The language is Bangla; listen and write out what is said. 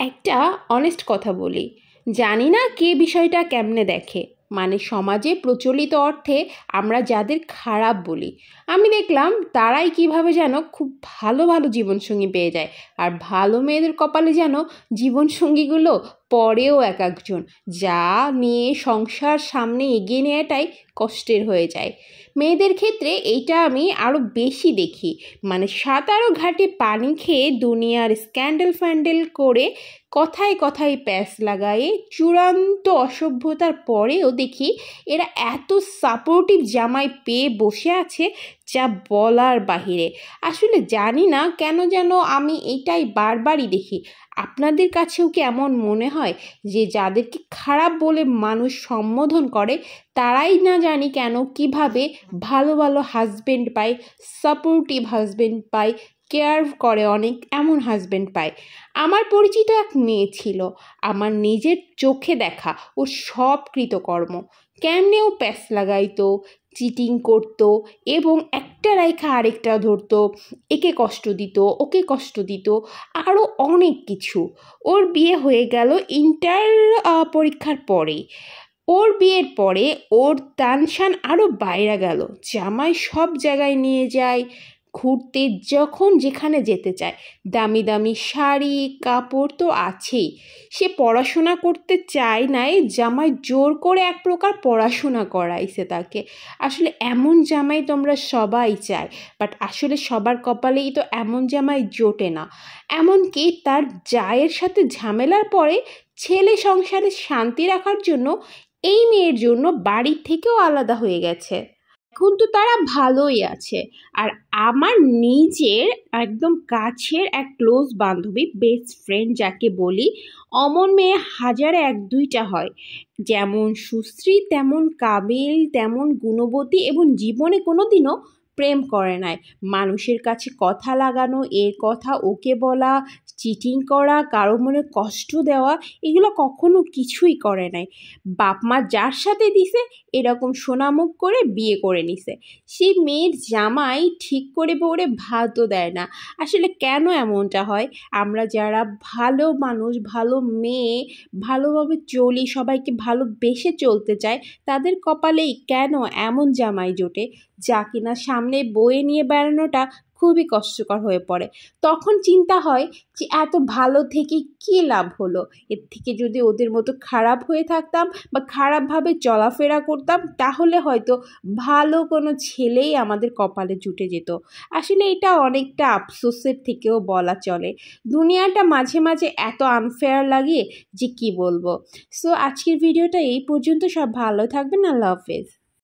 একটা অনেস্ট কথা বলি, জানি না কে বিষয়টা কেমনে দেখে। মানে সমাজে প্রচলিত অর্থে আমরা যাদের খারাপ বলি, আমি দেখলাম তারাই কিভাবে যেন খুব ভালো ভালো জীবনসঙ্গী পেয়ে যায়। আর ভালো মেয়েদের কপালে যেন জীবনসঙ্গীগুলো পরেও এক একজন, যা নিয়ে সংসার সামনে এগিয়ে নেওয়াটাই কষ্টের হয়ে যায়। মেয়েদের ক্ষেত্রে এইটা আমি আরও বেশি দেখি। মানে 17 ঘাটে পানি খেয়ে দুনিয়ার স্ক্যান্ডেল ফ্যান্ডেল করে কথায় কথায় প্যাঁচ লাগায়ে চূড়ান্ত অসভ্যতার পরেও দেখি এরা এত সাপোর্টিভ জামাই পেয়ে বসে আছে যা বলার বাহিরে। আসলে জানি না কেন যেন আমি এটাই বারবারই দেখি। আপনাদের কাছেও কি এমন মনে হয় যে যাদেরকে খারাপ বলে মানুষ সম্বোধন করে তারাই না জানি কেন কিভাবে ভালো ভালো হাজবেন্ড পায়, সাপোর্টিভ হাজবেন্ড পায়, কেয়ার করে অনেক এমন হাজবেন্ড পায়? আমার পরিচিত এক মেয়ে ছিল, আমার নিজের চোখে দেখা ওর সব কৃতকর্ম। কেমনে ও প্যাঁচ লাগাইতো, চিটিং করতো এবং একটা রাইখা আরেকটা ধরতো, একে কষ্ট দিত, ওকে কষ্ট দিত, আরও অনেক কিছু। ওর বিয়ে হয়ে গেল ইন্টার পরীক্ষার পরেই। ওর বিয়ের পরে ওর টানশান আরও বাইরে গেল। জামাই সব জায়গায় নিয়ে যায় ঘুরতে, যখন যেখানে যেতে চায়। দামি দামি শাড়ি কাপড় তো আছেই। সে পড়াশোনা করতে চায় নাই, জামাই জোর করে এক প্রকার পড়াশোনা করাইছে তাকে। আসলে এমন জামাই তোমরা সবাই চায়, বাট আসলে সবার কপালেই তো এমন জামাই জোটে না। এমনকি তার জায়ের সাথে ঝামেলার পরে ছেলে সংসারে শান্তি রাখার জন্য এই মেয়ের জন্য বাড়ির থেকেও আলাদা হয়ে গেছে। এখন তো তারা ভালোই আছে। আর আমার নিজের একদম কাছের এক ক্লোজ বান্ধবী, বেস্ট ফ্রেন্ড যাকে বলি, অমন মেয়ে হাজারে এক দুইটা হয়। যেমন সুশ্রী, তেমন কাবিল, তেমন গুণবতী এবং জীবনে কোনোদিনও প্রেম করে নাই। মানুষের কাছে কথা লাগানো, এর কথা ওকে বলা, চিটিং করা, কারো মনে কষ্ট দেওয়া, এগুলো কখনো কিছুই করে নাই। বাপ মা যার সাথে দিছে এরকম সোনামুখ করে বিয়ে করে নিছে। সেই মেয়ের জামাই ঠিক করে পড়ে ভাতও দেয় না। আসলে কেন এমনটা হয়? আমরা যারা ভালো মানুষ, ভালো মেয়ে, ভালোভাবে চলি, সবাইকে ভালোবেসে চলতে চাই, তাদের কপালেই কেন এমন জামাই জোটে যা কিনা সামনে বয়ে নিয়ে বেড়ানোটা খুবই কষ্টকর হয়ে পড়ে। তখন চিন্তা হয় যে এত ভালো থেকে কী লাভ হলো? এর থেকে যদি ওদের মতো খারাপ হয়ে থাকতাম বা খারাপভাবে চলাফেরা করতাম, তাহলে হয়তো ভালো কোনো ছেলেই আমাদের কপালে জুটে যেত। আসলে এটা অনেকটা আফসোসের থেকেও বলা চলে। দুনিয়াটা মাঝে মাঝে এত আনফেয়ার লাগে যে কি বলবো। সো আজকের ভিডিওটা এই পর্যন্ত। সব ভালো থাকবেন। আল্লাহ হাফেজ।